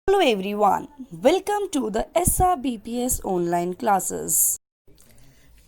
Hello everyone, welcome to the SRBPS online classes.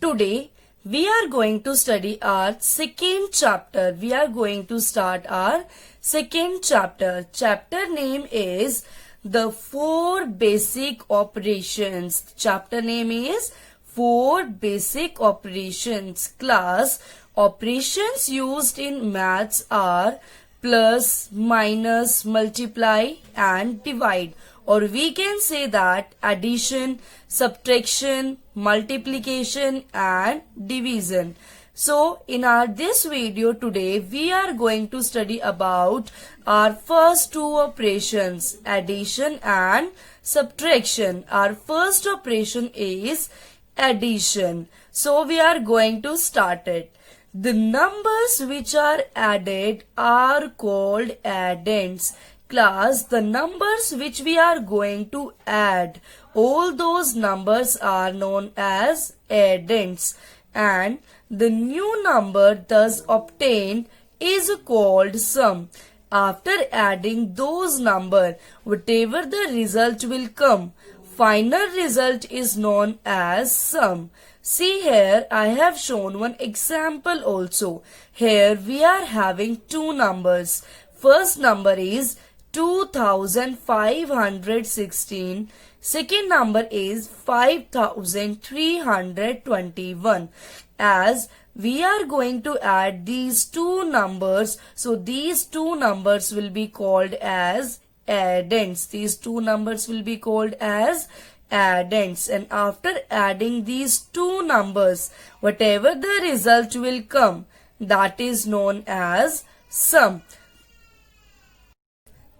Today we are going to study our second chapter. We are going to start our second chapter. Chapter name is the four basic operations. Chapter name is four basic operations. Class operations used in maths are plus, minus, multiply and divide, or we can say that addition, subtraction, multiplication and division. So in our this video today we are going to study about our first two operations, addition and subtraction. Our first operation is addition. So we are going to start it. The numbers which are added are called addends. Class, the numbers which we are going to add, all those numbers are known as addends, and the new number thus obtained is called sum. After adding those numbers, whatever the result will come, final result is known as sum. See here, I have shown one example also. Here we are having two numbers. First number is 2516. Second number is 5321. As we are going to add these two numbers, so these two numbers will be called as addends. These two numbers will be called as addends, and after adding these two numbers, whatever the result will come, that is known as sum.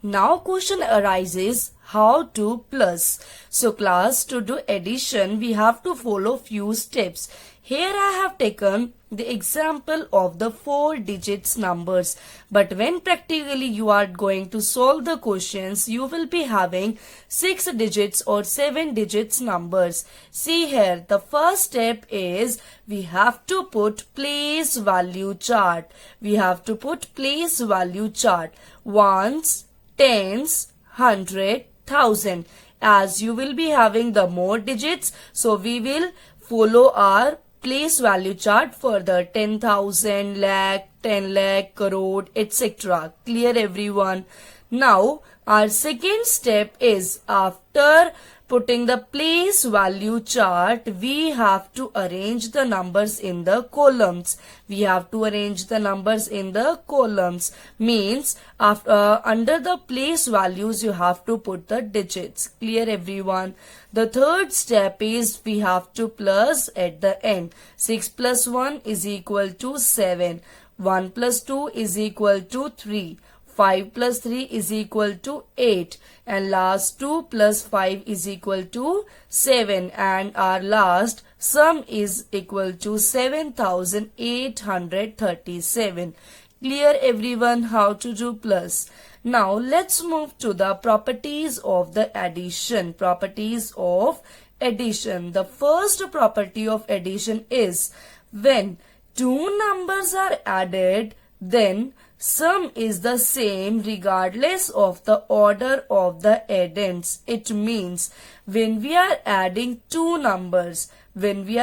Now question arises, how to plus? So class, to do addition we have to follow few steps. Here I have taken the example of the 4 digits numbers, but when practically you are going to solve the questions, you will be having 6 digits or 7 digits numbers. See here, the first step is we have to put place value chart. We have to put place value chart. Ones, tens, 100, 1000. As you will be having the more digits, so we will follow our place value chart further. 10,000, lakh, 10 lakh, crore, etc. Clear everyone? Now our second step is, after putting the place value chart, we have to arrange the numbers in the columns. We have to arrange the numbers in the columns. Means after under the place values you have to put the digits. Clear everyone? The third step is we have to plus at the end. 6 plus 1 is equal to 7. 1 plus 2 is equal to 3. 5 plus 3 is equal to 8, and last 2 plus 5 is equal to 7, and our last sum is equal to 7837. Clear everyone how to do plus? Now let's move to the properties of the addition. Properties of addition. The first property of addition is, when two numbers are added, then sum is the same regardless of the order of the addends. It means when we are adding two numbers, then the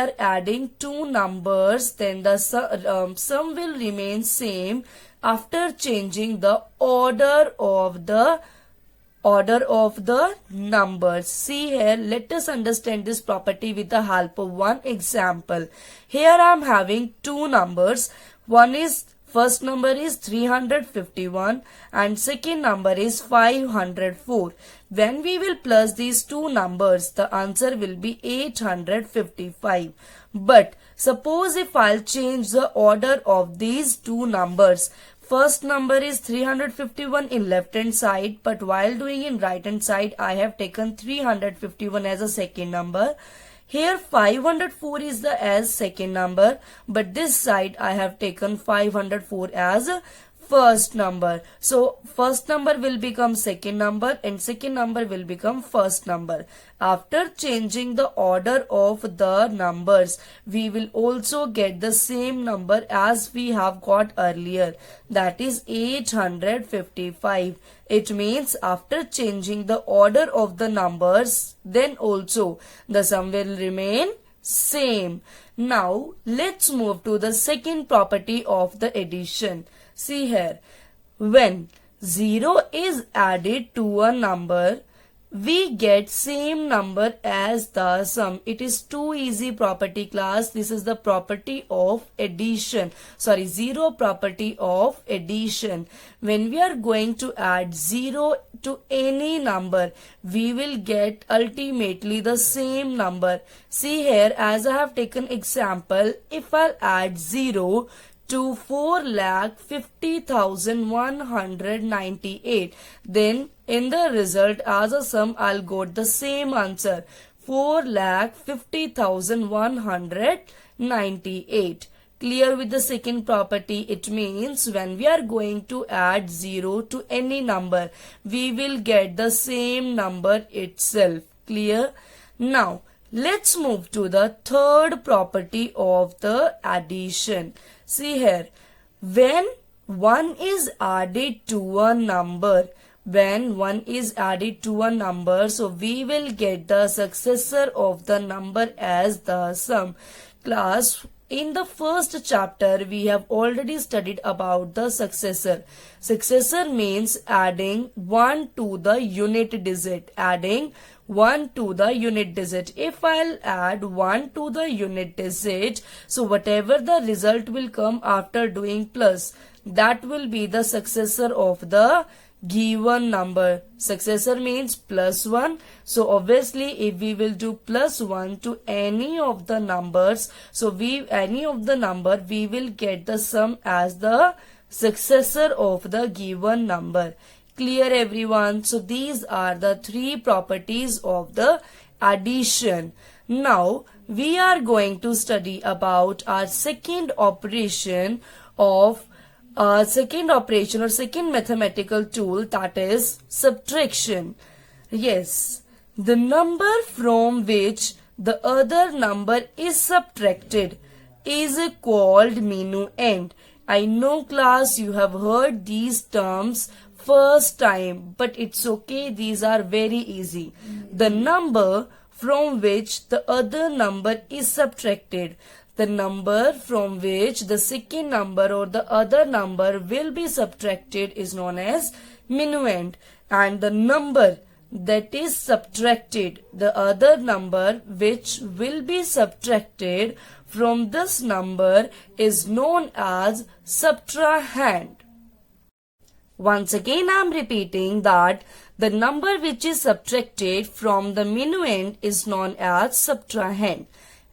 sum will remain same after changing the order of the numbers. See here, let us understand this property with the help of one example. Here I am having two numbers. First number is 351 and second number is 504. When we will plus these two numbers, the answer will be 855. But suppose if I'll change the order of these two numbers, first number is 351 in left hand side, but while doing in right hand side, I have taken 351 as a second number. Here 504 is the as second number, but this side I have taken 504 as first number. So first number will become second number and second number will become first number. After changing the order of the numbers, we will also get the same number as we have got earlier, that is 855. It means after changing the order of the numbers, then also the sum will remain same. Now let's move to the second property of the addition. See here, when 0 is added to a number, we get same number as the sum. It is too easy property, class. This is the property of addition. Sorry, 0 property of addition. When we are going to add 0 to any number, we will get ultimately the same number. See here, as I have taken example, if I add 0 to 4,50,198, then in the result as a sum I'll got the same answer, 4,50,198. Clear with the second property? It means when we are going to add 0 to any number, we will get the same number itself. Clear? Now let's move to the third property of the addition. See here, when 1 is added to a number, so we will get the successor of the number as the sum. Class, in the first chapter, we have already studied about the successor. Successor means adding 1 to the unit digit. If I'll add 1 to the unit digit, so whatever the result will come after doing plus, that will be the successor of the given number. Successor means plus 1. So obviously if we will do plus 1 to any of the numbers, so we will get the sum as the successor of the given number. Clear everyone? So these are the three properties of the addition. Now we are going to study about our second operation or second mathematical tool, that is subtraction. Yes, the number from which the other number is subtracted is called minuend. I know class, you have heard these terms first time, but it's okay, these are very easy. The number from which the other number is subtracted, the number from which the second number or the other number will be subtracted is known as minuend, and the number that is subtracted, the other number which will be subtracted from this number is known as subtrahend. Once again I am repeating that the number which is subtracted from the minuend is known as subtrahend,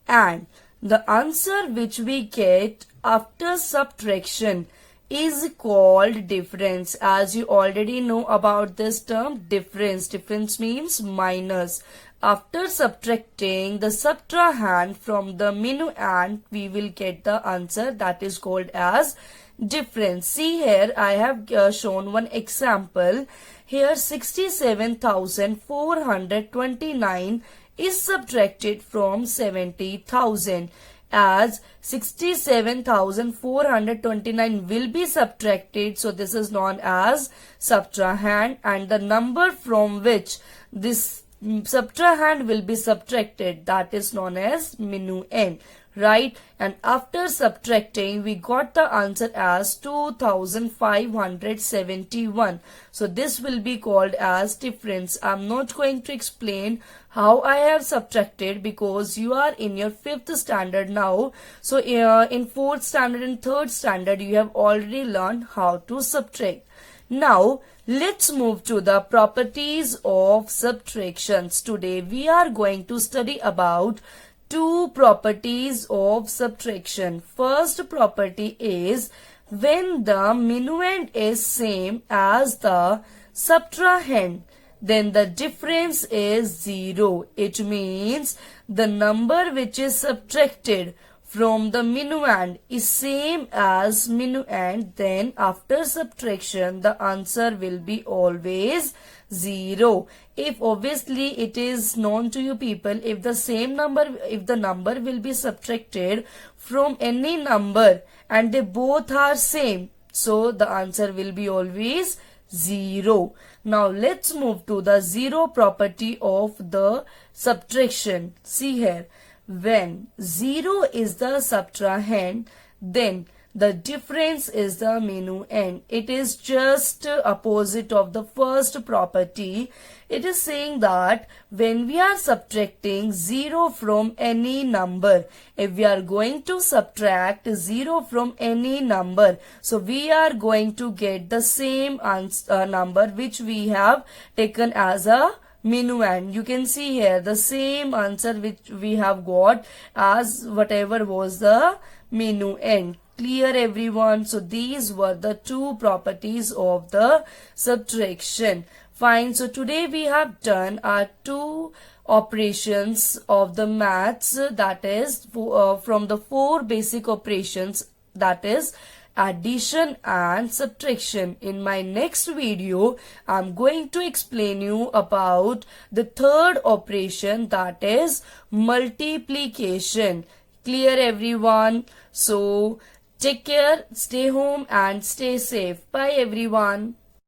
and the answer which we get after subtraction is called difference. As you already know about this term, difference. Difference means minus. After subtracting the subtrahend from the minuend, we will get the answer that is called as difference. See here, I have shown one example. Here 67,429 is subtracted from 70,000. As 67,429 will be subtracted, so this is known as subtrahend, and the number from which this subtrahend will be subtracted, that is known as minuend, right? And after subtracting, we got the answer as 2,571. So this will be called as difference. I'm not going to explain how I have subtracted because you are in your 5th standard now. So in 4th standard and 3rd standard, you have already learned how to subtract. Now let's move to the properties of subtractions. Today we are going to study about two properties of subtraction. First property is when the minuend is same as the subtrahend, then the difference is 0. It means the number which is subtracted from the minuend is same as minuend, then after subtraction the answer will be always 0. If obviously it is known to you people, if the number will be subtracted from any number and they both are same, so the answer will be always 0. Now let's move to the 0 property of the subtraction. See here, when 0 is the subtrahend, then the difference is the minuend. It is just opposite of the first property. It is saying that when we are subtracting 0 from any number, if we are going to subtract 0 from any number, so we are going to get the same number which we have taken as a minuend. You can see here the same answer which we have got as whatever was the minuend. Clear everyone? So these were the two properties of the subtraction. Fine. So today we have done our two operations of the maths, that is from the 4 basic operations, that is addition and subtraction. In my next video, I'm going to explain you about the third operation, that is multiplication. Clear everyone? So take care, stay home and stay safe. Bye everyone.